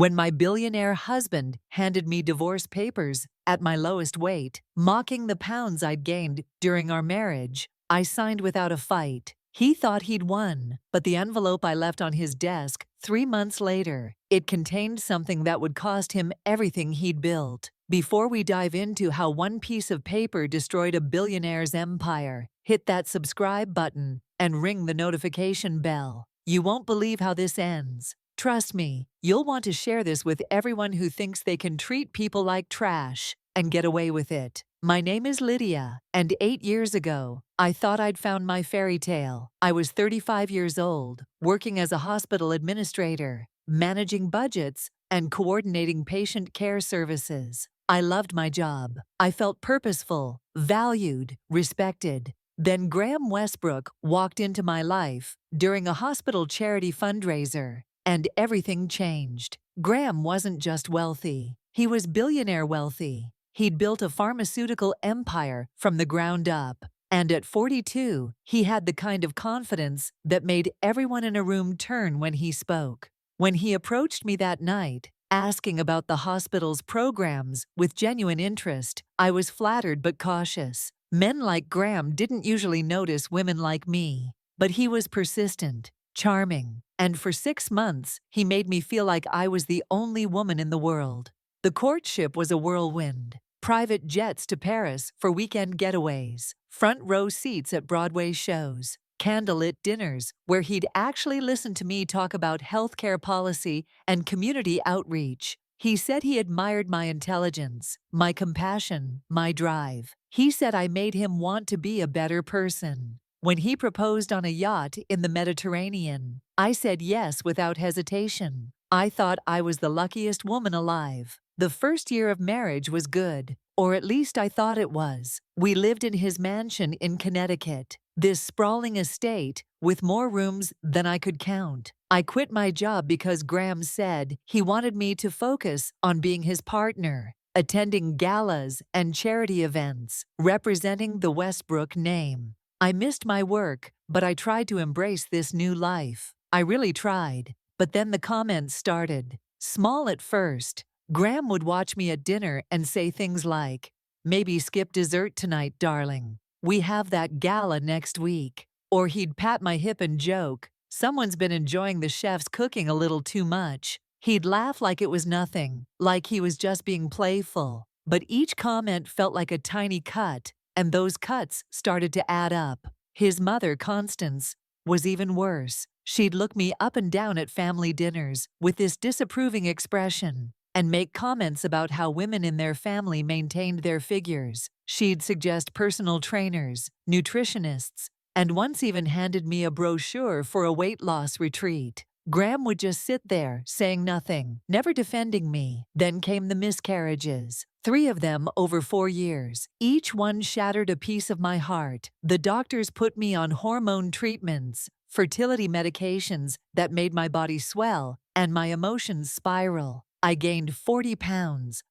When my billionaire husband handed me divorce papers at my lowest weight, mocking the pounds I'd gained during our marriage, I signed without a fight. He thought he'd won, but the envelope I left on his desk 3 months later, it contained something that would cost him everything he'd built. Before we dive into how one piece of paper destroyed a billionaire's empire, hit that subscribe button and ring the notification bell. You won't believe how this ends. Trust me, you'll want to share this with everyone who thinks they can treat people like trash and get away with it. My name is Lydia, and 8 years ago, I thought I'd found my fairy tale. I was 35 years old, working as a hospital administrator, managing budgets, and coordinating patient care services. I loved my job. I felt purposeful, valued, respected. Then Graham Westbrook walked into my life during a hospital charity fundraiser, and everything changed. Graham wasn't just wealthy. He was billionaire wealthy. He'd built a pharmaceutical empire from the ground up. And at 42, he had the kind of confidence that made everyone in a room turn when he spoke. When he approached me that night, asking about the hospital's programs with genuine interest, I was flattered but cautious. Men like Graham didn't usually notice women like me, but he was persistent, charming, and for 6 months, he made me feel like I was the only woman in the world. The courtship was a whirlwind. Private jets to Paris for weekend getaways, front row seats at Broadway shows, candlelit dinners where he'd actually listen to me talk about healthcare policy and community outreach. He said he admired my intelligence, my compassion, my drive. He said I made him want to be a better person. When he proposed on a yacht in the Mediterranean, I said yes without hesitation. I thought I was the luckiest woman alive. The first year of marriage was good, or at least I thought it was. We lived in his mansion in Connecticut, this sprawling estate with more rooms than I could count. I quit my job because Graham said he wanted me to focus on being his partner, attending galas and charity events, representing the Westbrook name. I missed my work, but I tried to embrace this new life. I really tried. But then the comments started. Small at first. Graham would watch me at dinner and say things like, "Maybe skip dessert tonight, darling. We have that gala next week." Or he'd pat my hip and joke, "Someone's been enjoying the chef's cooking a little too much." He'd laugh like it was nothing, like he was just being playful. But each comment felt like a tiny cut, and those cuts started to add up. His mother, Constance, was even worse. She'd look me up and down at family dinners with this disapproving expression and make comments about how women in their family maintained their figures. She'd suggest personal trainers, nutritionists, and once even handed me a brochure for a weight loss retreat. Graham would just sit there, saying nothing, never defending me. Then came the miscarriages. 3 of them over 4 years. Each one shattered a piece of my heart. The doctors put me on hormone treatments, fertility medications that made my body swell and my emotions spiral. I gained 40 pounds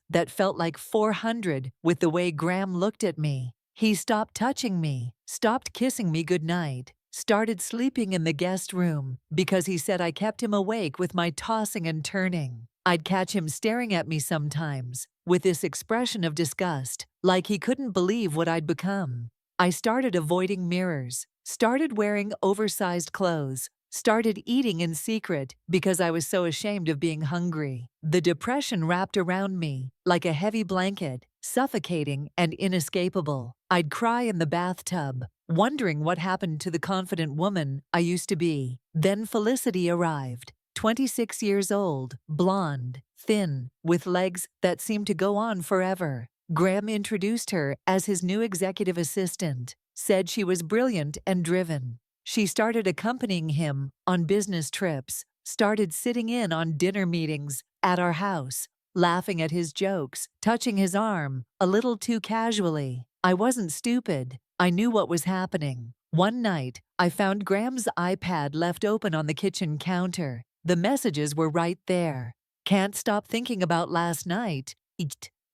that felt like 400 with the way Graham looked at me. He stopped touching me, stopped kissing me goodnight, started sleeping in the guest room because he said I kept him awake with my tossing and turning. I'd catch him staring at me sometimes with this expression of disgust, like he couldn't believe what I'd become. I started avoiding mirrors, started wearing oversized clothes, started eating in secret because I was so ashamed of being hungry. The depression wrapped around me like a heavy blanket, suffocating and inescapable. I'd cry in the bathtub, wondering what happened to the confident woman I used to be. Then Felicity arrived, 26 years old, blonde, thin, with legs that seemed to go on forever. Graham introduced her as his new executive assistant, said she was brilliant and driven. She started accompanying him on business trips, started sitting in on dinner meetings at our house, laughing at his jokes, touching his arm a little too casually. I wasn't stupid. I knew what was happening. One night, I found Graham's iPad left open on the kitchen counter. The messages were right there. "Can't stop thinking about last night.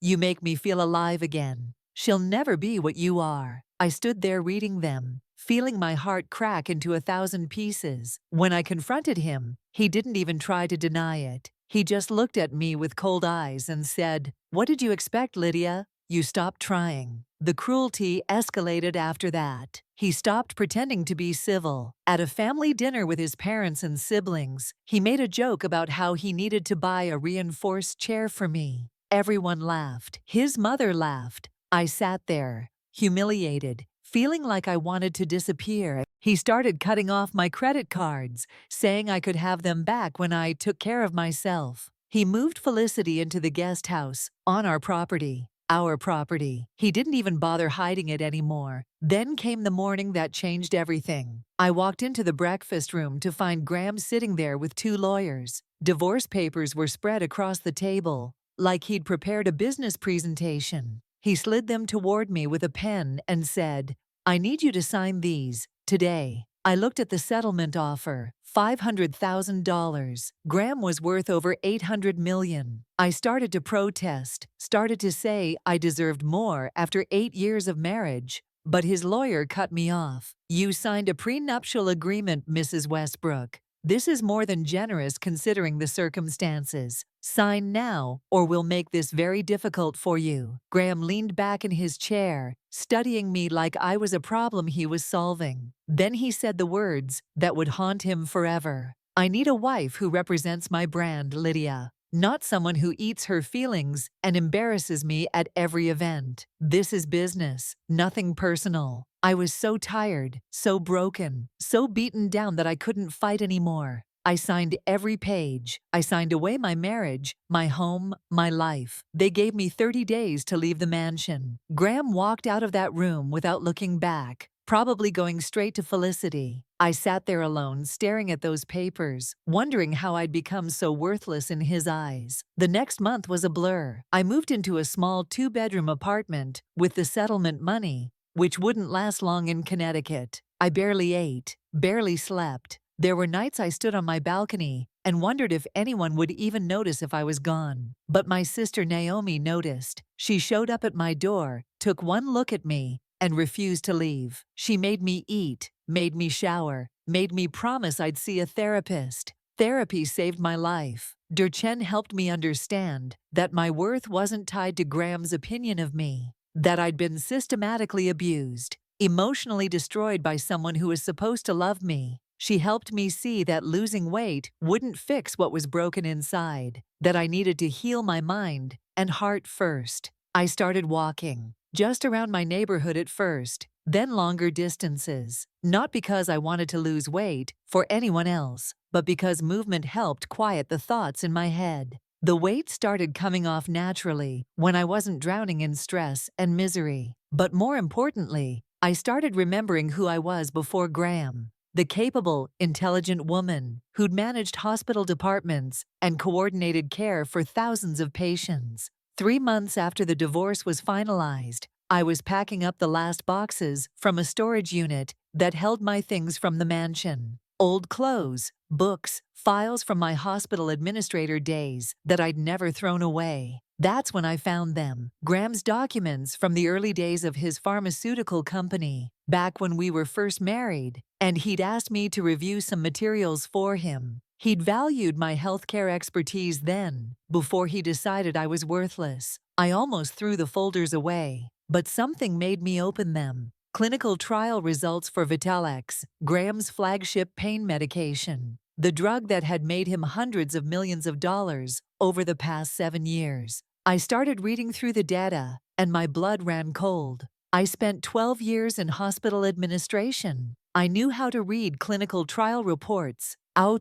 You make me feel alive again. She'll never be what you are." I stood there reading them, feeling my heart crack into 1,000 pieces. When I confronted him, he didn't even try to deny it. He just looked at me with cold eyes and said, "What did you expect, Lydia? You stopped trying." The cruelty escalated after that. He stopped pretending to be civil. At a family dinner with his parents and siblings, he made a joke about how he needed to buy a reinforced chair for me. Everyone laughed. His mother laughed. I sat there, humiliated, feeling like I wanted to disappear. He started cutting off my credit cards, saying I could have them back when I took care of myself. He moved Felicity into the guest house on our property. Our property. He didn't even bother hiding it anymore. Then came the morning that changed everything. I walked into the breakfast room to find Graham sitting there with 2 lawyers. Divorce papers were spread across the table, like he'd prepared a business presentation. He slid them toward me with a pen and said, "I need you to sign these, today." I looked at the settlement offer, $500,000. Graham was worth over $800 million. I started to protest, started to say I deserved more after 8 years of marriage. But his lawyer cut me off. "You signed a prenuptial agreement, Mrs. Westbrook. This is more than generous considering the circumstances. Sign now, or we'll make this very difficult for you." Graham leaned back in his chair, studying me like I was a problem he was solving. Then he said the words that would haunt him forever. "I need a wife who represents my brand, Lydia. Not someone who eats her feelings and embarrasses me at every event. This is business, nothing personal." I was so tired, so broken, so beaten down that I couldn't fight anymore. I signed every page. I signed away my marriage, my home, my life. They gave me 30 days to leave the mansion. Graham walked out of that room without looking back, probably going straight to Felicity. I sat there alone, staring at those papers, wondering how I'd become so worthless in his eyes. The next month was a blur. I moved into a small 2-bedroom apartment with the settlement money, which wouldn't last long in Connecticut. I barely ate, barely slept. There were nights I stood on my balcony and wondered if anyone would even notice if I was gone. But my sister Naomi noticed. She showed up at my door, took one look at me, and refused to leave. She made me eat, made me shower, made me promise I'd see a therapist. Therapy saved my life. Durchen helped me understand that my worth wasn't tied to Graham's opinion of me, that I'd been systematically abused, emotionally destroyed by someone who was supposed to love me. She helped me see that losing weight wouldn't fix what was broken inside, that I needed to heal my mind and heart first. I started walking, just around my neighborhood at first, then longer distances. Not because I wanted to lose weight for anyone else, but because movement helped quiet the thoughts in my head. The weight started coming off naturally when I wasn't drowning in stress and misery. But more importantly, I started remembering who I was before Graham. The capable, intelligent woman who'd managed hospital departments and coordinated care for thousands of patients. 3 months after the divorce was finalized, I was packing up the last boxes from a storage unit that held my things from the mansion. Old clothes, books, files from my hospital administrator days that I'd never thrown away. That's when I found them. Graham's documents from the early days of his pharmaceutical company, back when we were first married, and he'd asked me to review some materials for him. He'd valued my healthcare expertise then, before he decided I was worthless. I almost threw the folders away, but something made me open them. Clinical trial results for Vitalex, Graham's flagship pain medication, the drug that had made him hundreds of millions of dollars over the past 7 years. I started reading through the data, and my blood ran cold. I spent 12 years in hospital administration. I knew how to read clinical trial reports, how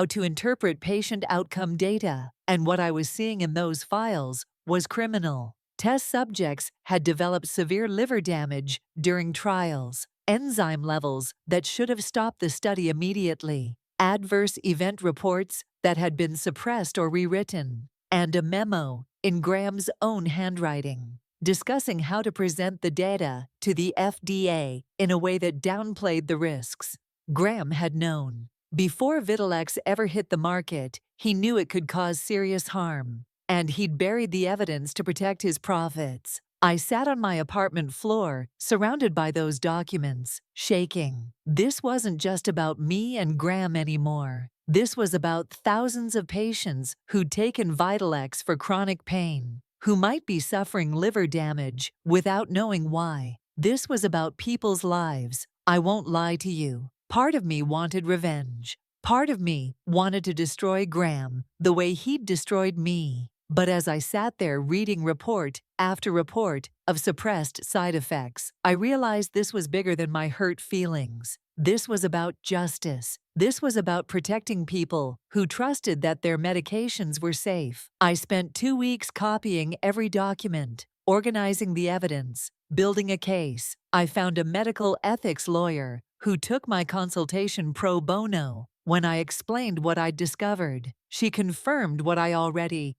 to interpret patient outcome data, and what I was seeing in those files was criminal. Test subjects had developed severe liver damage during trials, enzyme levels that should have stopped the study immediately, adverse event reports that had been suppressed or rewritten, and a memo in Graham's own handwriting, discussing how to present the data to the FDA in a way that downplayed the risks. Graham had known. Before Vitalex ever hit the market, he knew it could cause serious harm, and he'd buried the evidence to protect his profits. I sat on my apartment floor, surrounded by those documents, shaking. This wasn't just about me and Graham anymore. This was about thousands of patients who'd taken Vitalex for chronic pain, who might be suffering liver damage without knowing why. This was about people's lives. I won't lie to you. Part of me wanted revenge. Part of me wanted to destroy Graham the way he'd destroyed me. But as I sat there reading report after report of suppressed side effects, I realized this was bigger than my hurt feelings. This was about justice. This was about protecting people who trusted that their medications were safe. I spent 2 weeks copying every document, organizing the evidence, building a case. I found a medical ethics lawyer who took my consultation pro bono. When I explained what I'd discovered, she confirmed what I already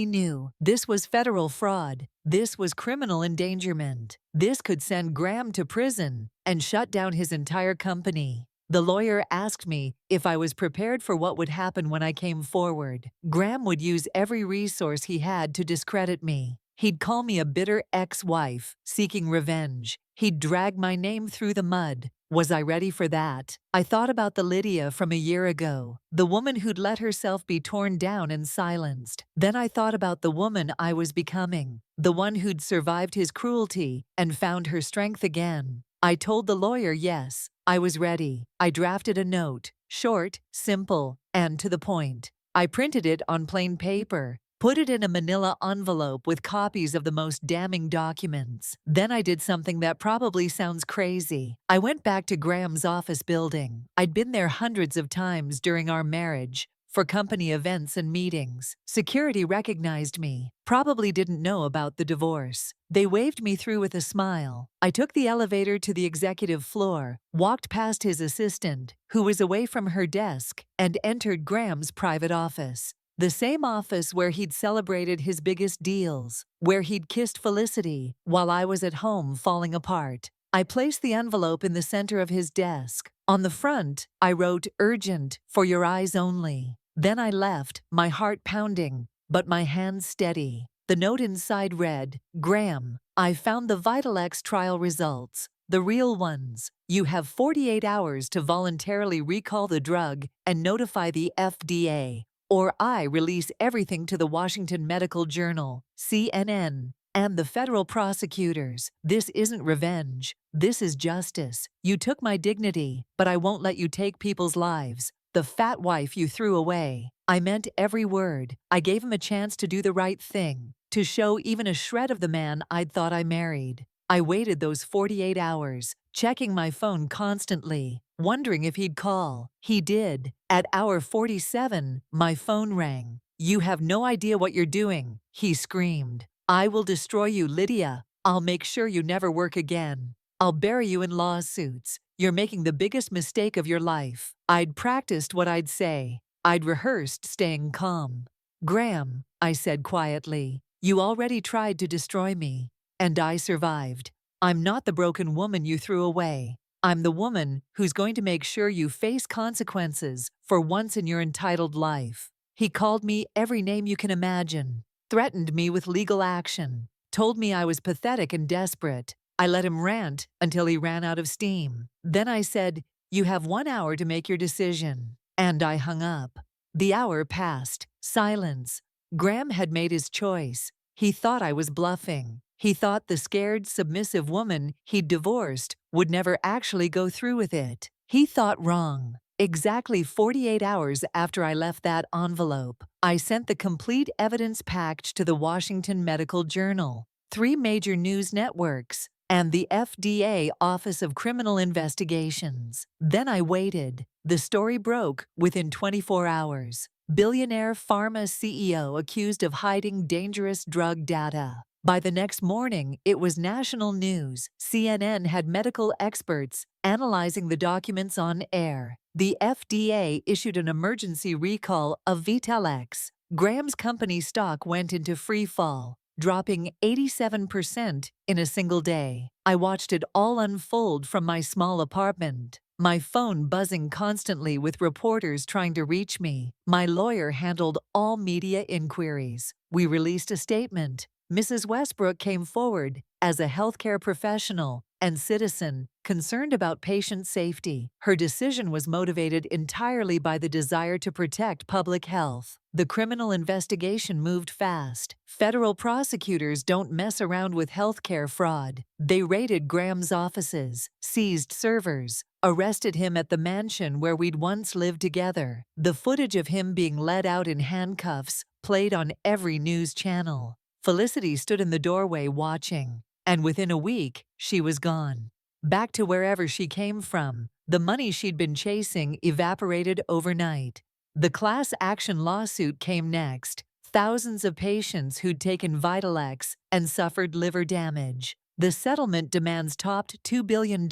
knew. This was federal fraud. This was criminal endangerment. This could send Graham to prison and shut down his entire company. The lawyer asked me if I was prepared for what would happen when I came forward. Graham would use every resource he had to discredit me. He'd call me a bitter ex-wife seeking revenge. He'd drag my name through the mud. Was I ready for that? I thought about the Lydia from a year ago, the woman who'd let herself be torn down and silenced. Then I thought about the woman I was becoming, the one who'd survived his cruelty and found her strength again. I told the lawyer yes, I was ready. I drafted a note, short, simple, and to the point. I printed it on plain paper, put it in a manila envelope with copies of the most damning documents. Then I did something that probably sounds crazy. I went back to Graham's office building. I'd been there hundreds of times during our marriage, for company events and meetings. Security recognized me, probably didn't know about the divorce. They waved me through with a smile. I took the elevator to the executive floor, walked past his assistant, who was away from her desk, and entered Graham's private office. The same office where he'd celebrated his biggest deals, where he'd kissed Felicity while I was at home falling apart. I placed the envelope in the center of his desk. On the front, I wrote "Urgent, for your eyes only." Then I left, my heart pounding, but my hands steady. The note inside read, "Graham, I found the Vitalex trial results, the real ones. You have 48 hours to voluntarily recall the drug and notify the FDA. Or I release everything to the Washington Medical Journal, CNN, and the federal prosecutors. This isn't revenge. This is justice. You took my dignity, but I won't let you take people's lives. The fat wife you threw away." I meant every word. I gave him a chance to do the right thing, to show even a shred of the man I'd thought I married. I waited those 48 hours, checking my phone constantly, wondering if he'd call. He did. At hour 47, my phone rang. "You have no idea what you're doing," he screamed. "I will destroy you, Lydia. I'll make sure you never work again. I'll bury you in lawsuits. You're making the biggest mistake of your life." I'd practiced what I'd say. I'd rehearsed staying calm. "Graham," I said quietly, "you already tried to destroy me, and I survived. I'm not the broken woman you threw away. I'm the woman who's going to make sure you face consequences for once in your entitled life." He called me every name you can imagine, threatened me with legal action, told me I was pathetic and desperate. I let him rant until he ran out of steam. Then I said, "You have 1 hour to make your decision." And I hung up. The hour passed. Silence. Graham had made his choice. He thought I was bluffing. He thought the scared, submissive woman he'd divorced would never actually go through with it. He thought wrong. Exactly 48 hours after I left that envelope, I sent the complete evidence package to the Washington Medical Journal, 3 major news networks, and the FDA Office of Criminal Investigations. Then I waited. The story broke within 24 hours. Billionaire pharma CEO accused of hiding dangerous drug data. By the next morning, it was national news. CNN had medical experts analyzing the documents on air. The FDA issued an emergency recall of Vitalex. Graham's company stock went into free fall, dropping 87% in a single day. I watched it all unfold from my small apartment, my phone buzzing constantly with reporters trying to reach me. My lawyer handled all media inquiries. We released a statement. Mrs. Westbrook came forward as a healthcare professional and citizen concerned about patient safety. Her decision was motivated entirely by the desire to protect public health. The criminal investigation moved fast. Federal prosecutors don't mess around with healthcare fraud. They raided Graham's offices, seized servers, arrested him at the mansion where we'd once lived together. The footage of him being led out in handcuffs played on every news channel. Felicity stood in the doorway watching, and within a week, she was gone. Back to wherever she came from, the money she'd been chasing evaporated overnight. The class action lawsuit came next. Thousands of patients who'd taken Vitalex and suffered liver damage. The settlement demands topped $2 billion.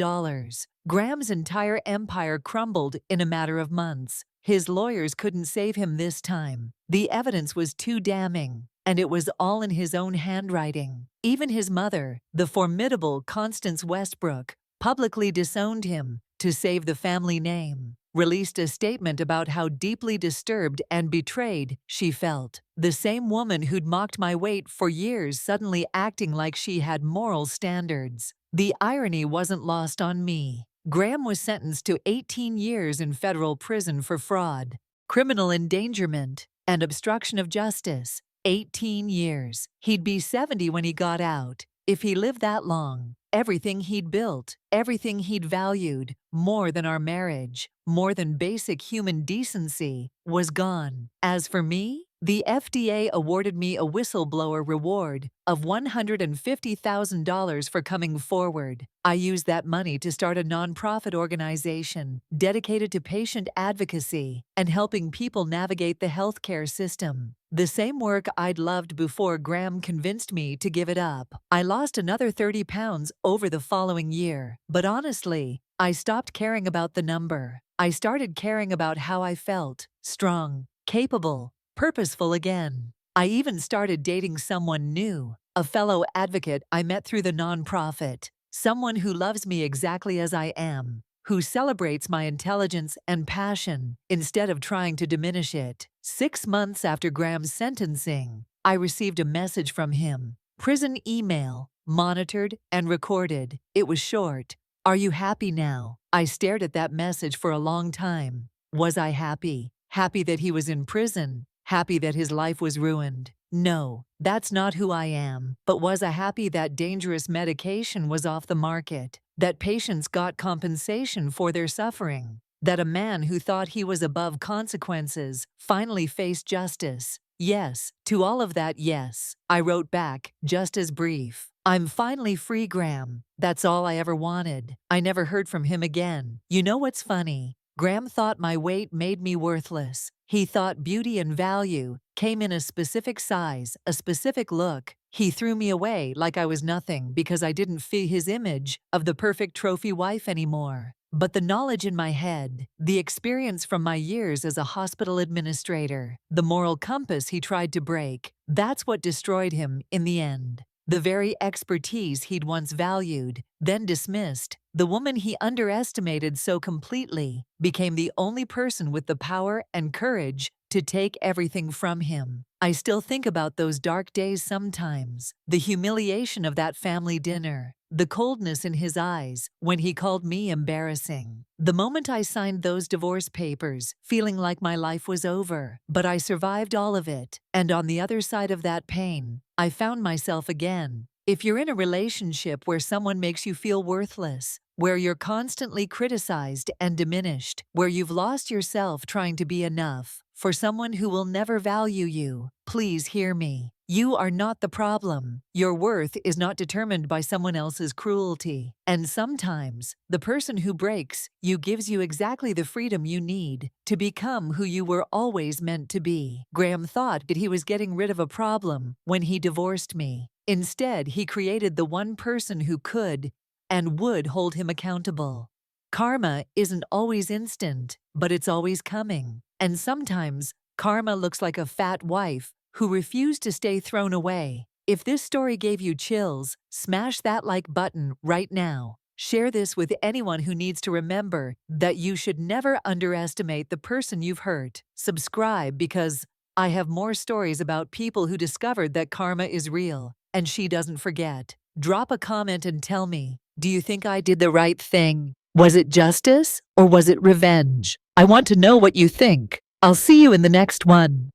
Graham's entire empire crumbled in a matter of months. His lawyers couldn't save him this time. The evidence was too damning, and it was all in his own handwriting. Even his mother, the formidable Constance Westbrook, publicly disowned him to save the family name, released a statement about how deeply disturbed and betrayed she felt. The same woman who'd mocked my weight for years suddenly acting like she had moral standards. The irony wasn't lost on me. Graham was sentenced to 18 years in federal prison for fraud, criminal endangerment, and obstruction of justice. 18 years. He'd be 70 when he got out. If he lived that long, everything he'd built, everything he'd valued, more than our marriage, more than basic human decency, was gone. As for me, the FDA awarded me a whistleblower reward of $150,000 for coming forward. I used that money to start a nonprofit organization dedicated to patient advocacy and helping people navigate the healthcare system. The same work I'd loved before Graham convinced me to give it up. I lost another 30 pounds over the following year, but honestly, I stopped caring about the number. I started caring about how I felt, strong, capable, purposeful again. I even started dating someone new, a fellow advocate I met through the nonprofit, someone who loves me exactly as I am, who celebrates my intelligence and passion instead of trying to diminish it. 6 months after Graham's sentencing, I received a message from him. Prison email, monitored and recorded. It was short. "Are you happy now?" I stared at that message for a long time. Was I happy? Happy that he was in prison? Happy that his life was ruined? No, that's not who I am. But was I happy that dangerous medication was off the market? That patients got compensation for their suffering? That a man who thought he was above consequences finally faced justice? Yes, to all of that, yes. I wrote back, just as brief. "I'm finally free, Graham. That's all I ever wanted." I never heard from him again. You know what's funny? Graham thought my weight made me worthless. He thought beauty and value came in a specific size, a specific look. He threw me away like I was nothing because I didn't fit his image of the perfect trophy wife anymore. But the knowledge in my head, the experience from my years as a hospital administrator, the moral compass he tried to break, that's what destroyed him in the end. The very expertise he'd once valued, then dismissed, the woman he underestimated so completely, became the only person with the power and courage to take everything from him. I still think about those dark days sometimes, the humiliation of that family dinner, the coldness in his eyes when he called me embarrassing. The moment I signed those divorce papers, feeling like my life was over, but I survived all of it, and on the other side of that pain, I found myself again. If you're in a relationship where someone makes you feel worthless, where you're constantly criticized and diminished, where you've lost yourself trying to be enough for someone who will never value you, please hear me. You are not the problem. Your worth is not determined by someone else's cruelty. And sometimes, the person who breaks you gives you exactly the freedom you need to become who you were always meant to be. Graham thought that he was getting rid of a problem when he divorced me. Instead, he created the one person who could and would hold him accountable. Karma isn't always instant, but it's always coming. And sometimes, karma looks like a fat wife who refused to stay thrown away. If this story gave you chills, smash that like button right now. Share this with anyone who needs to remember that you should never underestimate the person you've hurt. Subscribe because I have more stories about people who discovered that karma is real. and she doesn't forget. Drop a comment and tell me, do you think I did the right thing? Was it justice or was it revenge? I want to know what you think. I'll see you in the next one.